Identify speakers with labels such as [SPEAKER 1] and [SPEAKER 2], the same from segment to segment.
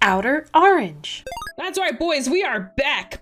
[SPEAKER 1] Outer Orange.
[SPEAKER 2] That's right, boys, we are back.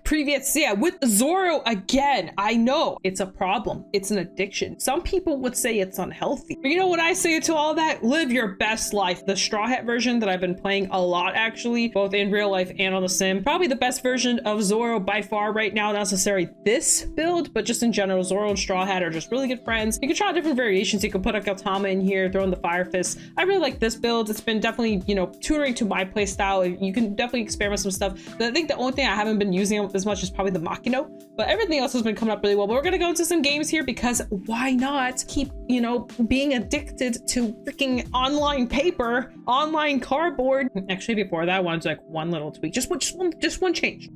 [SPEAKER 2] Yeah, with Zoro again. I know it's a problem. It's an addiction. Some people would say it's unhealthy. But you know what I say to all that? Live your best life. The Strawhat version that I've been playing a lot, actually, both in real life and on the sim. Probably the best version of Zoro by far right now. Not necessarily this build, but just in general, Zoro and Strawhat are just really good friends. You can try different variations. You can put a Gautama in here, throw in the Fire Fist. I really like this build. It's been definitely, you know, tutoring to my play style. You can definitely experiment with some stuff. I think the only thing I haven't been using as much is probably the Makino, but everything else has been coming up really well. But we're gonna go into some games here because why not keep, you know, being addicted to freaking online paper, online cardboard. Actually, before that, I wanted to like one little tweak, just one change.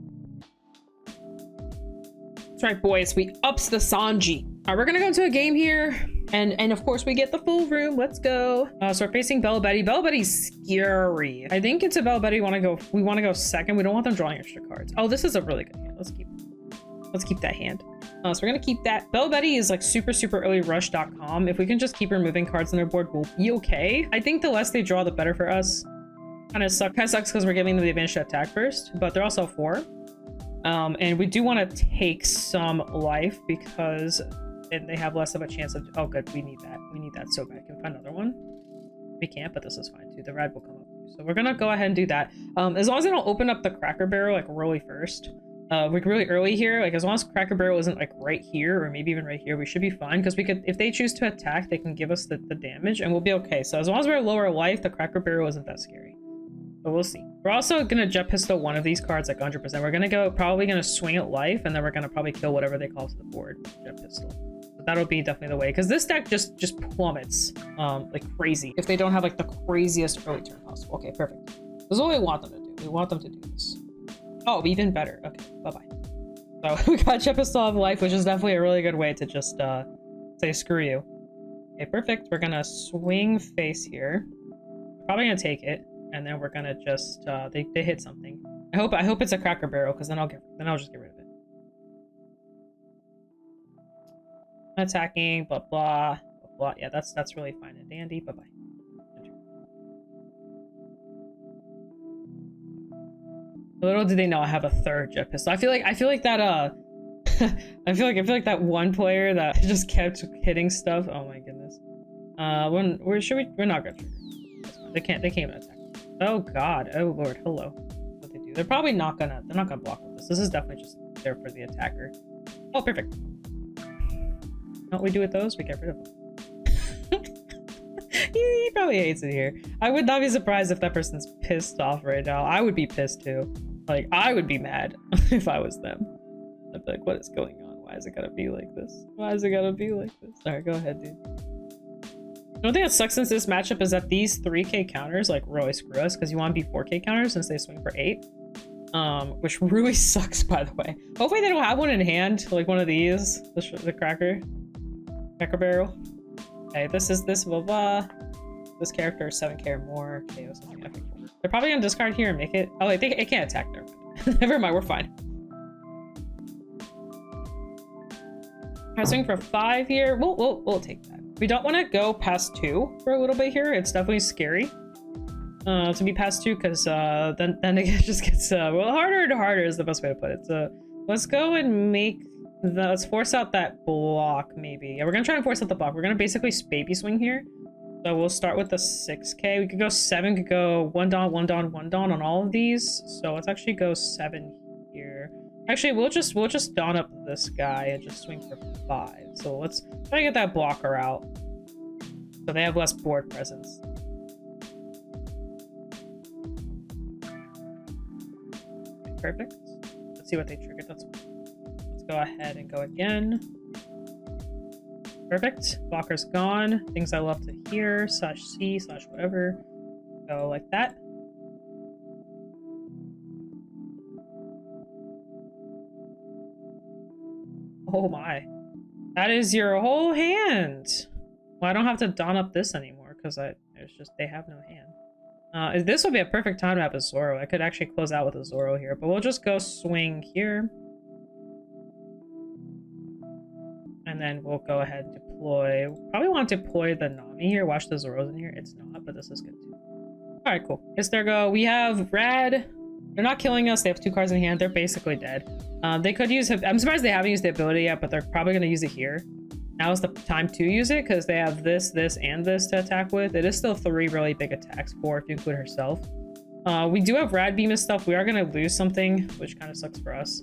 [SPEAKER 2] That's right, boys, we ups the Sanji. All right, we're gonna go into a game here. And of course we get the full room. Let's go. So we're facing Bella Betty. Bella Betty's scary. I think it's a Bella Betty we want to go second. We don't want them drawing extra cards. Oh, this is a really good hand. Let's keep that hand. So we're gonna keep that. Bella Betty is like super early rush.com. If we can just keep removing cards on their board, we'll be okay. I think the less they draw, the better for us. Kind of sucks because we're giving them the advantage to attack first, but they're also 4. And we do want to take some life because they have less of a chance of, oh good, we need that so bad. Can we find another one? We can't, but this is fine too. The red will come up, so we're gonna go ahead and do that. As long as they don't open up the Cracker Barrel like really first, like really early here, like as long as Cracker Barrel isn't like right here or maybe even right here, we should be fine, because we could, if they choose to attack, they can give us the damage and we'll be okay. So as long as we're lower life, the Cracker Barrel isn't that scary, but we'll see. We're also gonna Jet Pistol one of these cards like 100%. We're gonna probably gonna swing at life, and then we're gonna probably kill whatever they call to the board. Jet Pistol. That'll be definitely the way, because this deck just plummets like crazy if they don't have like the craziest early turn possible. Okay, perfect. This is what we want them to do. We want them to do this. Oh, even better. Okay, bye-bye. So we got Jet Pistol of life, which is definitely a really good way to just say screw you. Okay, perfect. We're gonna swing face here. Probably gonna take it, and then we're gonna just they hit something. I hope it's a Cracker Barrel, because then I'll just get rid of it. Attacking, blah blah blah. Yeah, that's really fine and dandy. Bye bye. Little do they know I have a third Jet Pistol. I feel like that I feel like that one player that just kept hitting stuff. Oh my goodness. We're not gonna trigger. They can't even attack. Oh god. Oh lord. Hello. What they do? They're not gonna block with this. This is definitely just there for the attacker. Oh, perfect. What we do with those? We get rid of them. he probably hates it here. I would not be surprised if that person's pissed off right now. I would be pissed too. Like, I would be mad if I was them. I'd be like, what is going on? Why is it gotta be like this? Why is it gotta be like this? Alright, go ahead, dude. The only thing that sucks since this matchup is that these 3k counters like really screw us, because you want to be 4k counters since they swing for 8. Which really sucks, by the way. Hopefully they don't have one in hand, like one of these. The Cracker Barrel. Okay, this blah blah. This character is 7k or more. KO something. Okay, cool. They're probably gonna discard here and make it. Oh, wait, it can't attack. Never mind. Never mind, we're fine. I'm swing for 5 here. We'll take that. We don't want to go past 2 for a little bit here. It's definitely scary to be past 2, because then it just gets well, harder and harder is the best way to put it. So let's go and make. Let's force out that block, maybe. Yeah, we're gonna try and force out the block. We're gonna basically baby swing here. So we'll start with the 6k. We could go 7, could go 1 Dawn, 1 Dawn, 1 Dawn on all of these. So let's actually go 7 here. Actually, we'll just Dawn up this guy and just swing for 5. So let's try to get that blocker out, so they have less board presence. Okay, perfect. Let's see what they triggered. That's go ahead and go again. Perfect. Blocker's gone. Things I love to hear, /C / whatever. Go like that. Oh my. That is your whole hand. Well, I don't have to Dawn up this anymore, because they have no hand. This will be a perfect time to have a Zoro. I could actually close out with a Zoro here, but we'll just go swing here. And then we'll go ahead and deploy. Probably want to deploy the Nami here. Watch the Zoros in here. It's not, but this is good too. All right, cool. It's their go. We have Rad. They're not killing us. They have 2 cards in hand. They're basically dead. They could use, I'm surprised they haven't used the ability yet, but they're probably going to use it here. Now is the time to use it because they have this, this, and this to attack with. It is still 3 really big attacks, 4 if you include herself. We do have Rad Beam and stuff. We are going to lose something, which kind of sucks for us.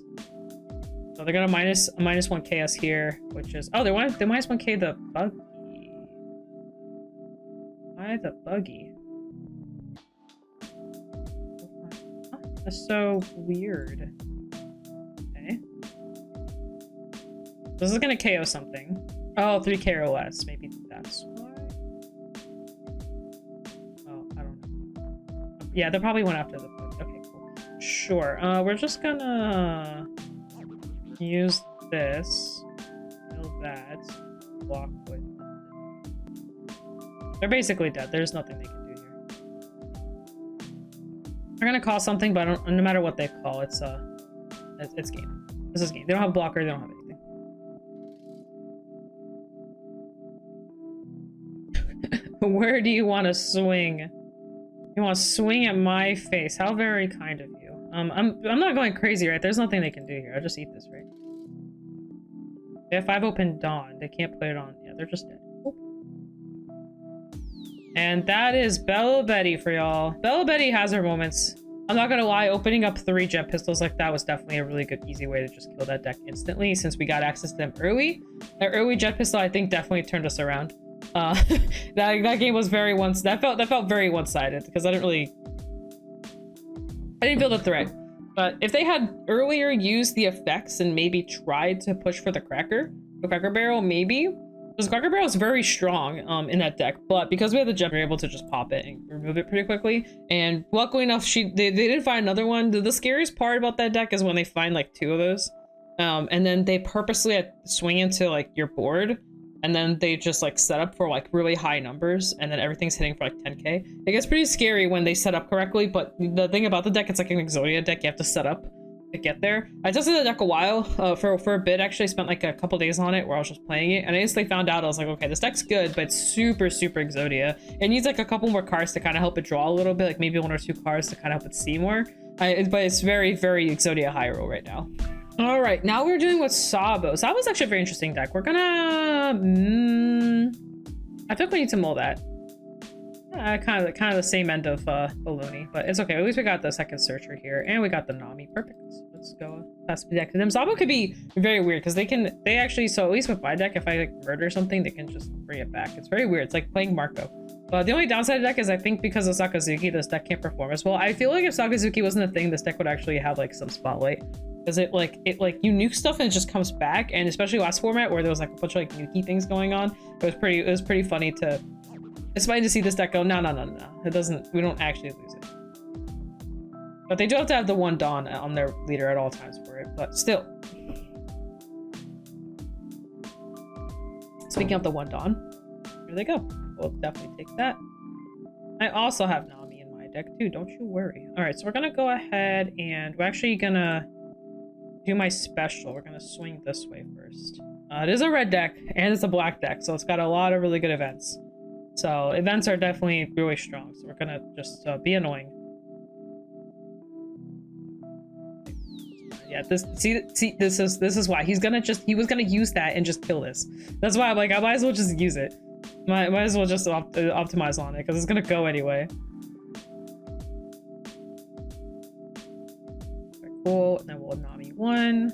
[SPEAKER 2] So they're going to minus 1k us here, which is, oh, they minus 1k the buggy. Why the buggy? Huh, that's so weird. Okay. This is going to KO something. Oh, 3k or less. Maybe that's why. Oh, I don't know. Yeah, they probably went after the bug. Okay, cool. Sure. We're just gonna use this. Kill that. Block with. They're basically dead. There's nothing they can do here. They're gonna call something, but no matter what they call, it's game. This is game. They don't have a blocker. They don't have anything. Where do you want to swing? You want to swing at my face? How very kind of you. I'm not going crazy, right? There's nothing they can do here. I'll just eat this, right? They have 5 open Dawn. They can't put it on. Yeah, they're just dead. Oop. And that is Bella Betty for y'all. Bella Betty has her moments. I'm not gonna lie, opening up 3 jet pistols like that was definitely a really good, easy way to just kill that deck instantly since we got access to them early. That early jet pistol, I think, definitely turned us around. That game was very that felt very one-sided because I didn't feel the threat. But if they had earlier used the effects and maybe tried to push for the Cracker Barrel, maybe. Because Cracker Barrel is very strong in that deck, but because we had the gem, we were able to just pop it and remove it pretty quickly. And luckily enough, they did find another one. The scariest part about that deck is when they find like 2 of those, and then they purposely swing into like your board, and then they just like set up for like really high numbers, and then everything's hitting for like 10k. It gets pretty scary when they set up correctly, but the thing about the deck, it's like an Exodia deck. You have to set up to get there. I tested the deck a while, for a bit actually. Spent like a couple days on it where I was just playing it, and I instantly found out, I was like, okay, this deck's good, but it's super Exodia. It needs like a couple more cards to kind of help it draw a little bit, like maybe 1 or 2 cards to kind of help it see more. But it's very Exodia high roll right now. All right, now we're dealing with Sabo. Sabo's actually a very interesting deck. We're gonna, I think we need to mull that. Kind of the same end of baloney, but it's okay. At least we got the second searcher here, and we got the Nami. Perfect. Let's go pass the deck to them. Sabo could be very weird because they actually, so at least with my deck, if I like murder something, they can just bring it back. It's very weird. It's like playing Marco. The only downside of the deck is I think because of Sakazuki, this deck can't perform as well. I feel like if Sakazuki wasn't a thing, this deck would actually have like some spotlight. Because it like you nuke stuff and it just comes back, and especially last format where there was like a bunch of like nukey things going on, it was pretty funny to, it's funny to see this deck go no, it doesn't, we don't actually lose it. But they do have to have the 1 Dawn on their leader at all times for it, but still. Speaking of the 1 Dawn, here they go. We'll definitely take that. I also have Nami in my deck too, don't you worry. All right, so we're gonna go ahead and we're actually gonna do my special. We're gonna swing this way first. It is a red deck and it's a black deck, so it's got a lot of really good events. So events are definitely really strong. So we're gonna just be annoying. Yeah, this is why he was gonna use that and just kill this. That's why I'm like, I might as well just use it. Might as well just optimize on it because it's gonna go anyway. Cool, and then we'll Nami 1.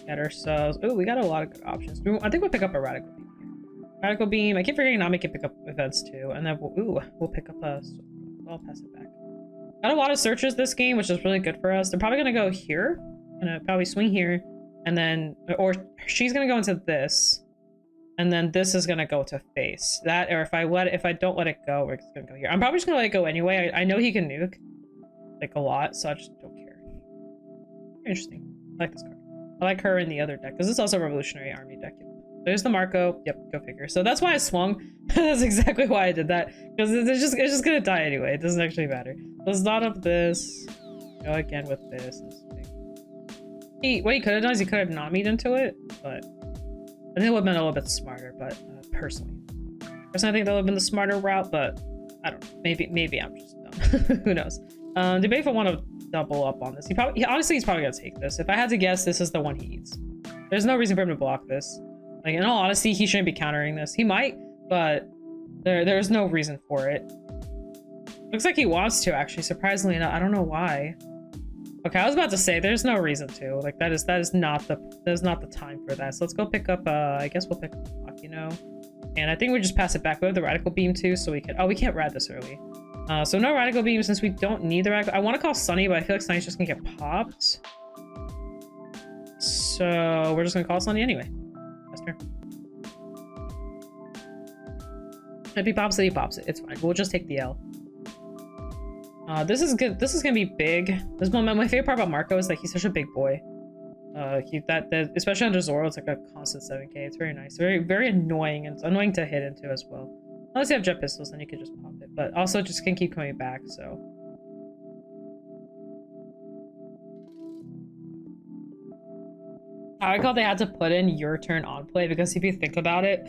[SPEAKER 2] Get ourselves. Oh, we got a lot of good options. I think we'll pick up a Radical Beam here. Radical Beam. I keep forgetting Nami can pick up events too, and then we'll pick up a. I'll pass it back. Got a lot of searches this game, which is really good for us. They're probably gonna go here. Gonna probably swing here, and then or she's gonna go into this, and then this is gonna go to face that. Or if I don't let it go, we're just gonna go here. I'm probably just gonna let it go anyway. I know he can nuke like a lot, so I just don't care. Interesting. I like this card. I like her in the other deck because it's also a Revolutionary Army deck. There's the Marco. Yep, go figure. So that's why I swung. That's exactly why I did that, because it's just gonna die anyway. It doesn't actually matter. Let's dot up this. Go again with this. What he could have done is he could have Nami'd into it, but I think it would have been a little bit smarter. But personally, I think that would have been the smarter route. But I don't know. Maybe I'm just dumb. Who knows? Debate if I want to double up on this. Honestly, he's probably gonna take this. If I had to guess, this is the one he eats. There's no reason for him to block this. Like, in all honesty, he shouldn't be countering this. He might, but there's no reason for it. Looks like he wants to, actually, surprisingly enough. I don't know why. Okay, I was about to say there's no reason to. Like, that is not the time for that. So let's go pick up I guess we'll pick up block, you know. And I think we just pass it back. We have the radical beam too, so we can we can't rad this early. So no radical beam since we don't need the radical. I want to call Sunny, but I feel like Sunny's just gonna get popped. So we're just gonna call Sunny anyway. That's turn. If he pops it, he pops it. It's fine. We'll just take the L. This is good. This is gonna be big. This one, my favorite part about Marco is that he's such a big boy. Especially under Zoro, it's like a constant 7k. It's very nice. Very annoying, and it's annoying to hit into as well. Unless you have jet pistols, then you can just pop it. But also just can keep coming back, so. I like how they had to put in your turn on play, because if you think about it,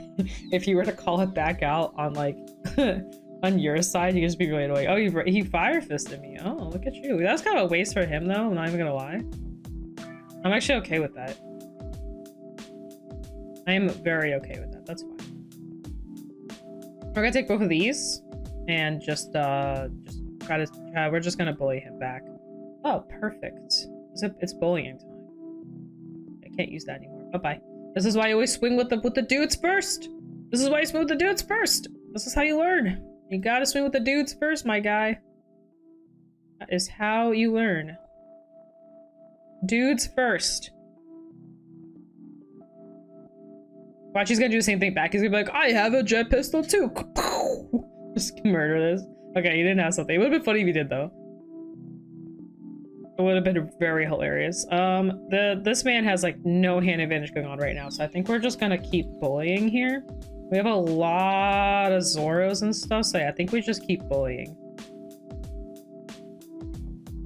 [SPEAKER 2] if you were to call it back out on like on your side, you just be really annoying. Oh, he fire fisted me. Oh, look at you. That's kind of a waste for him though. I'm not even gonna lie. I'm actually okay with that. I am very okay with that. That's fine. We're gonna take both of these and just try to we're just gonna bully him back. Oh, perfect. It's bullying time. I can't use that anymore. Bye-bye. This is why you always swing with the dudes first. This is why you swing with the dudes first. This is how you learn. You gotta swing with the dudes first, my guy. That is how you learn. Dudes first. Watch, he's gonna do the same thing back. He's gonna be like, I have a jet pistol too. Just murder this. Okay, he didn't have something. It would have been funny if he did though. It would have been very hilarious. This man has like no hand advantage going on right now, so I think we're just gonna keep bullying here. We have a lot of Zoros and stuff, so yeah, I think we just keep bullying.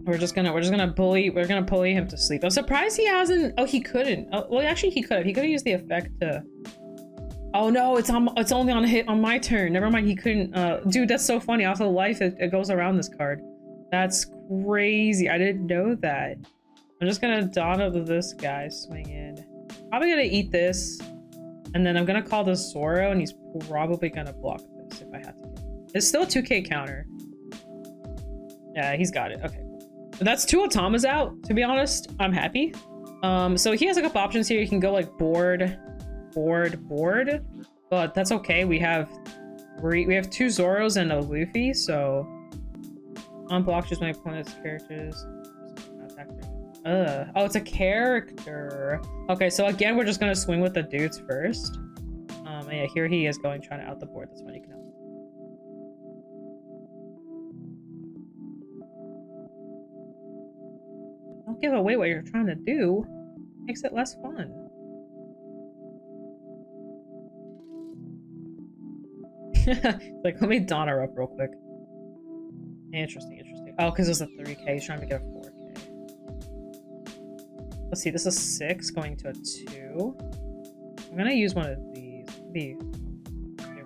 [SPEAKER 2] We're gonna bully him to sleep. I'm surprised he hasn't. Oh, he couldn't. Oh, well, actually, he could have used the effect to. Oh no, it's only on a hit on my turn. Never mind, he couldn't. Dude, that's so funny. Also, life it goes around this card. That's crazy. I didn't know that. I'm just gonna dawn up this guy, swing in. Probably gonna eat this, and then I'm gonna call this Zoro, and he's probably gonna block this if I have to. It's still a 2k counter. Yeah, he's got it. Okay. That's 2 Otamas out, to be honest. I'm happy. So he has a couple options here. You can go like board, but that's okay. We have 2 Zoros and a Luffy, so unblock just my opponent's characters. Oh, it's a character. Okay, so again, we're just gonna swing with the dudes first. And yeah, here he is going, trying to out the board. That's fine, you can out. Don't give away what you're trying to do. Makes it less fun. Like, let me dawn her up real quick. Interesting. Oh, because it's a 3k. He's trying to get a 4k. Let's see, this is 6 going to a 2. I'm gonna use one of these. Be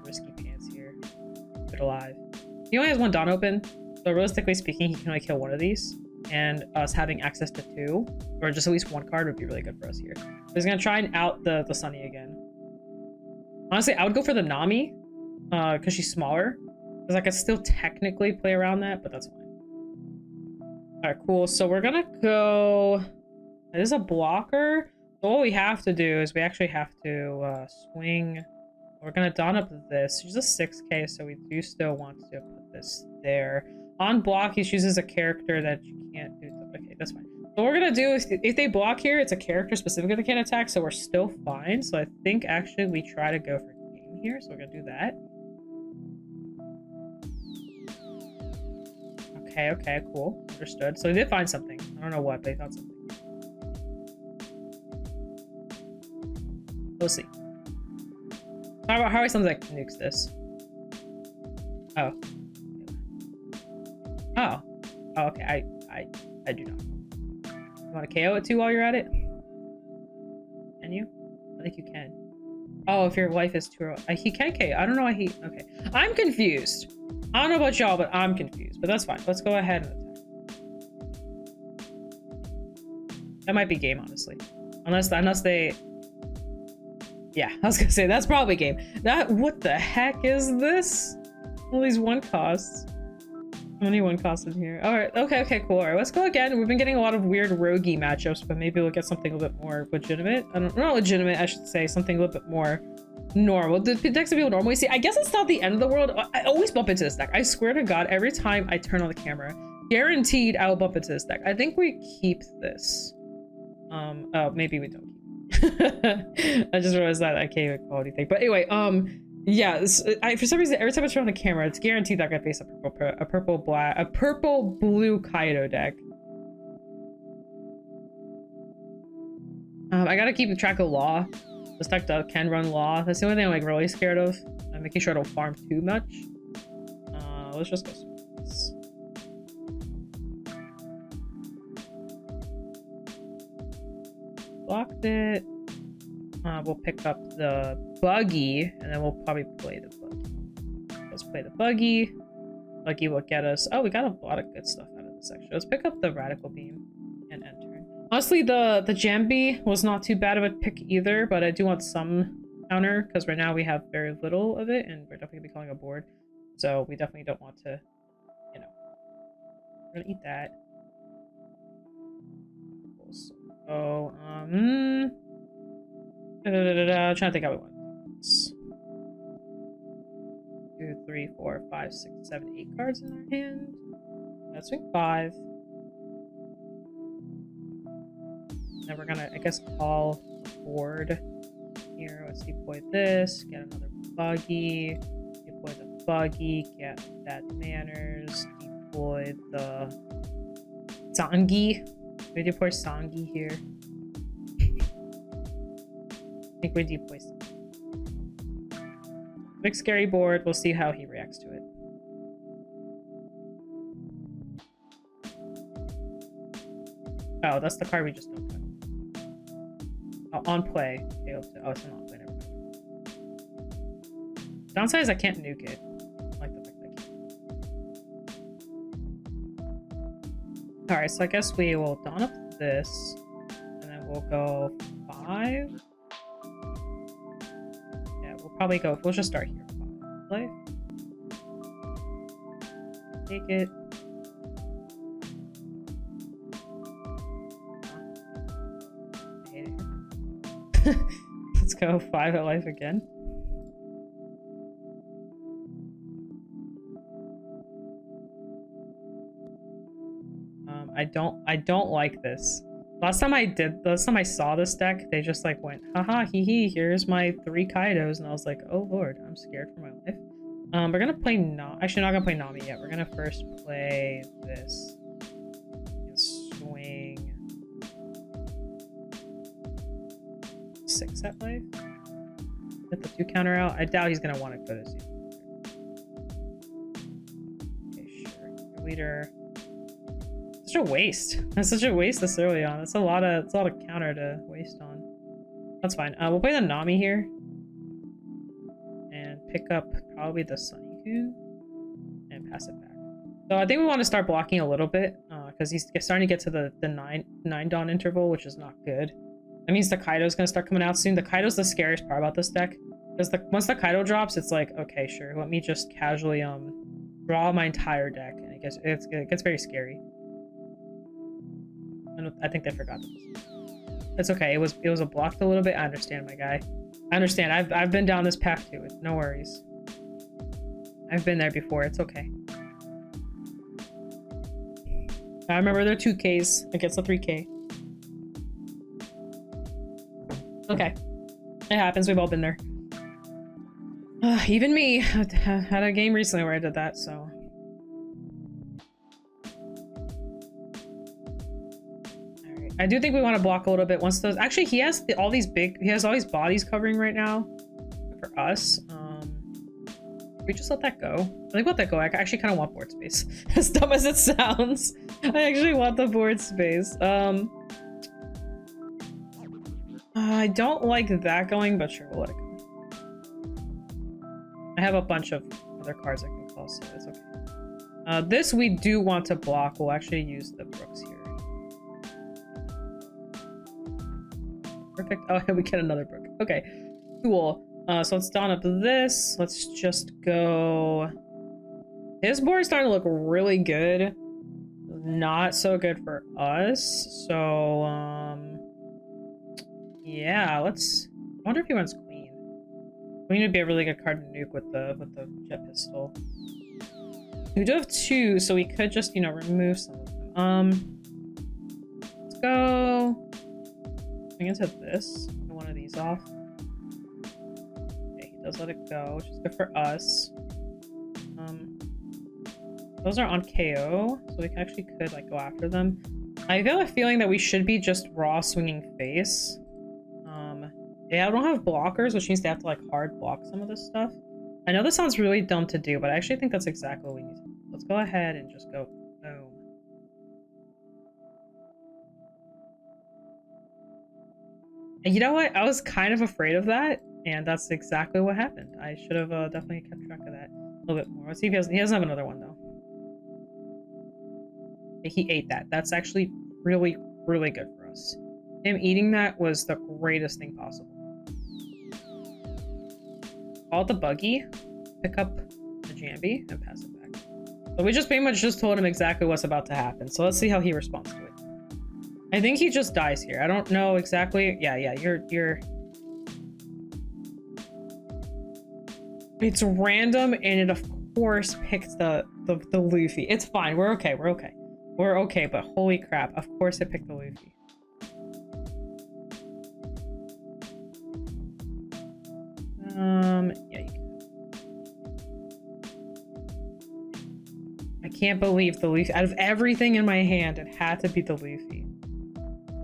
[SPEAKER 2] risky pants here. Good alive. He only has 1 dawn open, so realistically speaking, he can only kill 1 of these. And us having access to 2, or just at least 1 card, would be really good for us here. So he's gonna try and out the Sunny again. Honestly, I would go for the Nami, because she's smaller. Because I could still technically play around that, but that's fine. Alright, cool. So we're gonna go... It is a blocker. So what we have to do is we actually have to swing. We're gonna dawn up this. She's a 6k, so we do still want to put this there. On block, he chooses a character that you can't do. Okay, that's fine. So what we're gonna do is, if they block here, it's a character specifically that can't attack, so we're still fine. So I think actually we try to go for game here, so we're gonna do that. Okay, cool. Understood. So they did find something. I don't know what, but they found something. We'll see. How are some like nukes this? Oh. Oh, okay. I do not. You want to KO it too while you're at it? Can you? I think you can. Oh, if your life is too... he can K. I don't know why he... Okay. I'm confused. I don't know about y'all, but I'm confused. But that's fine. Let's go ahead and attack. That might be game, honestly. Unless they... Yeah, I was gonna say, that's probably game. What the heck is this? All these one costs. How many one costs in here? Alright, okay, cool. Alright, let's go again. We've been getting a lot of weird roguey matchups, but maybe we'll get something a little bit more legitimate. Not legitimate, I should say. Something a little bit more normal. The decks that people normally see. I guess it's not the end of the world. I always bump into this deck. I swear to God, every time I turn on the camera, guaranteed I will bump into this deck. I think we keep this. Oh, maybe we don't. I just realized that I can't even quality thing. But anyway, yeah, for some reason, every time I turn on the camera, it's guaranteed that I face a purple blue Kaido deck. I gotta keep track of Law. This deck can run Law. That's the only thing I'm like really scared of. I'm making sure I don't farm too much. Let's just go. Blocked it. We'll pick up the buggy, and then we'll probably play the buggy. Let's play the buggy. Buggy will get us... Oh, we got a lot of good stuff out of this section. Let's pick up the radical beam and enter. Honestly, the Jambi was not too bad of a pick either, but I do want some counter, because right now we have very little of it, and we're definitely going to be calling a board. So we definitely don't want to, you know... We're going to eat that. So, I'm trying to think how we want. 2, 3, 4, 5, 6, 7, 8 cards in our hand. Let's swing 5. Then we're gonna, I guess, call the board here. Let's deploy this, get another buggy, deploy the buggy, get that manners, deploy the Zangi. We deploy Sangi here. I think we deploy Sangi. Big scary board. We'll see how he reacts to it. Oh, that's the card we just don't play. Oh, on play. Okay, oh, it's not on play. Never mind. Downside is I can't nuke it. I like the fact that I can't. Alright, so I guess we will don up this, and then we'll go 5. Yeah, we'll probably go, we'll just start here. Play. Take it. Let's go 5 at life again. I don't like this. Last time I saw this deck, they just like went, haha, hee hee, here's my 3 Kaidos, and I was like, oh lord, I'm scared for my life. We're gonna play actually not gonna play Nami yet. We're gonna first play this. And swing 6 at life. Get the 2 counter out. I doubt he's gonna want to go this. Okay, sure. Leader. Such a waste. That's such a waste this early on. That's a lot of counter to waste on. That's fine. We'll play the Nami here. And pick up probably the Sunikun. And pass it back. So I think we want to start blocking a little bit. Because he's starting to get to the 9 dawn interval, which is not good. That means the Kaido's going to start coming out soon. The Kaido's the scariest part about this deck. Because once the Kaido drops, it's like, okay, sure. Let me just casually draw my entire deck. And it gets very scary. I think they forgot this. It's okay. It was a blocked a little bit. I understand, my guy. I understand. I've been down this path too. No worries. I've been there before. It's okay. I remember there are 2Ks against a 3K. Okay. It happens. We've all been there. Even me. I had a game recently where I did that, so. I do think we want to block a little bit once those... Actually, he has all these bodies covering right now for us. We just let that go. I think let that go. I actually kind of want board space. As dumb as it sounds, I actually want the board space. I don't like that going, but sure, we'll let it go. I have a bunch of other cards I can call, so it's okay. This we do want to block. We'll actually use the Brooks here. Perfect. Oh, we get another Brook. Okay, cool. So let's don up this. Let's just go. His board is starting to look really good. Not so good for us. So, yeah, let's. I wonder if he wants Queen. Queen would be a really good card to nuke with the jet pistol. We do have 2, so we could just, you know, remove some of them. Let's go. Bring into this. Get one of these off. Okay, he does let it go, which is good for us. Those are on KO, so we actually could like go after them. I feel a feeling that we should be just raw swinging face. Yeah, I don't have blockers, which means they have to like hard block some of this stuff. I know this sounds really dumb to do, but I actually think that's exactly what we need to do. Let's go ahead and just go boom. And you know what? I was kind of afraid of that, and that's exactly what happened. I should have definitely kept track of that a little bit more. Let's see if he doesn't have another one though. He ate that. That's actually really, really good for us. Him eating that was the greatest thing possible. Call the buggy, pick up the Jambi, and pass it back. So we just pretty much just told him exactly what's about to happen. So let's see how he responds to it. I think he just dies here. I don't know exactly. Yeah, you're... It's random, and it of course picks the Luffy. It's fine. We're okay. We're okay. We're okay, but holy crap. Of course it picked the Luffy. Yeah, you can. I can't believe the Luffy. Out of everything in my hand, it had to be the Luffy.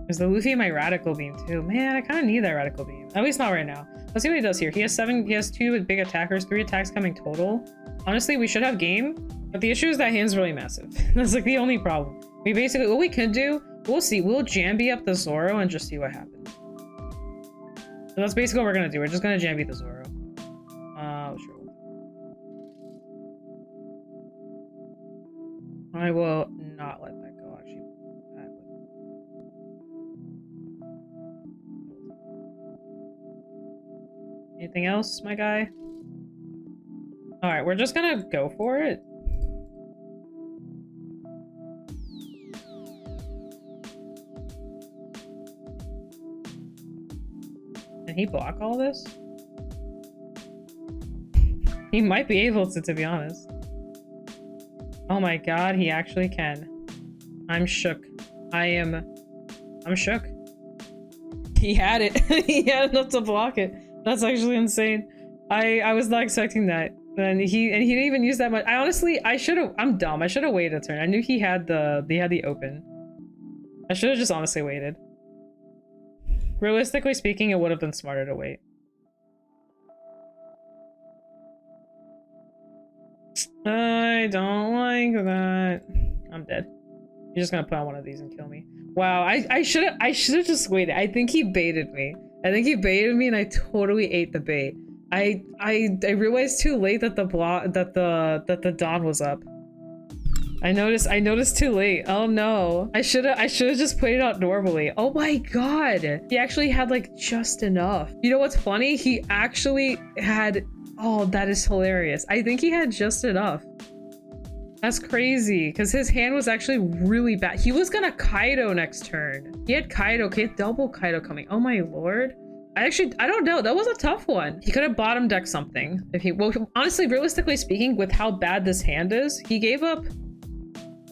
[SPEAKER 2] There's the Luffy in my Radical Beam too. Man, I kind of need that Radical Beam. At least not right now. Let's see what he does here. He has 2 big attackers, 3 attacks coming total. Honestly, we should have game, but the issue is that hand's really massive. That's like the only problem. We basically, what we could do, we'll see. We'll Jambi up the Zoro and just see what happens. So that's basically what we're gonna do. We're just gonna Jambi the Zoro. Sure. I will not let that go, actually. Anything else, my guy? Alright, we're just gonna go for it. Can he block all this? He might be able to be honest. Oh my god, he actually can. I'm shook. I'm shook. He had it. He had enough to block it. That's actually insane. I was not expecting that. And he didn't even use that much. I'm dumb. I should have waited a turn. I knew he had the open. I should have just honestly waited. Realistically speaking, it would have been smarter to wait. I don't like that. I'm dead. You're just gonna put on one of these and kill me. Wow, I should have just waited. I think he baited me. I think he baited me and I totally ate the bait. I realized too late that the dawn was up. I noticed too late. Oh no. I should have just played it out normally. Oh my god. He actually had like just enough. You know what's funny? He actually had, oh, that is hilarious. I think he had just enough. That's crazy because his hand was actually really bad. He was gonna Kaido next turn. He had Kaido, he had double Kaido coming. Oh my lord. I don't know. That was a tough one. He could have bottom decked something. If he, well, honestly, realistically speaking, with how bad this hand is, he gave up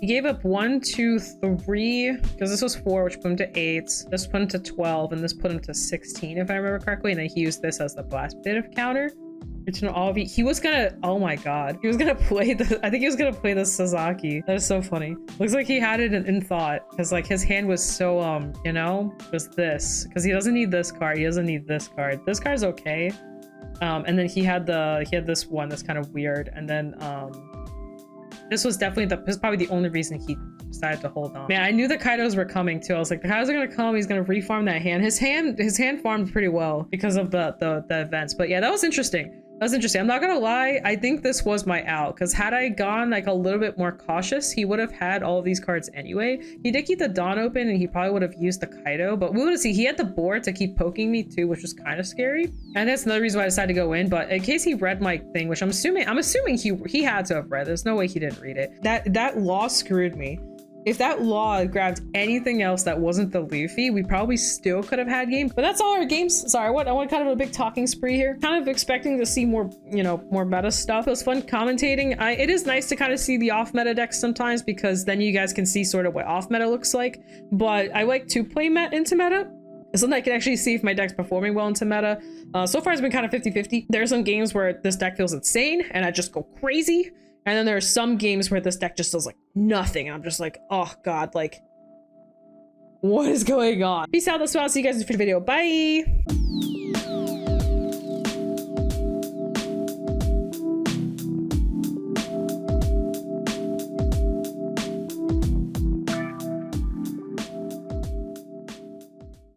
[SPEAKER 2] 1, 2, 3, because this was 4, which put him to 8. This put him to 12, and this put him to 16, if I remember correctly. And then he used this as the blast bit of counter. He was gonna, oh my god, he was gonna play the, I think he was gonna play the Sasaki. That is so funny. Looks like he had it in thought, because like his hand was so, you know, was this, because he doesn't need this card, he doesn't need this card. This card's okay. And then he had this one that's kind of weird, and then this was definitely this is probably the only reason he decided to hold on. Man, I knew the Kaidos were coming too. I was like, the Kaidos are gonna come, he's gonna reform that hand. His hand farmed pretty well because of the events. But yeah, that was interesting. That's interesting. I'm not gonna lie, I think this was my out, because had I gone like a little bit more cautious, he would have had all of these cards anyway. He did keep the Dawn open and he probably would have used the Kaido, but we would see he had the board to keep poking me too, which was kind of scary. And that's another reason why I decided to go in, but in case he read my thing, which I'm assuming he had to have read. There's no way he didn't read it. That law screwed me. If that law grabbed anything else that wasn't the Luffy, we probably still could have had game. But that's all our games. Sorry, I went kind of a big talking spree here. Kind of expecting to see more, you know, more meta stuff. It was fun commentating. It is nice to kind of see the off meta decks sometimes, because then you guys can see sort of what off meta looks like. But I like to play into meta, so then I can actually see if my deck's performing well into meta. So far it's been kind of 50-50. There are some games where this deck feels insane and I just go crazy. And then there are some games where this deck just does like nothing. And I'm just like, oh God, like, what is going on? Peace out. That's what I'll see you guys in the video. Bye.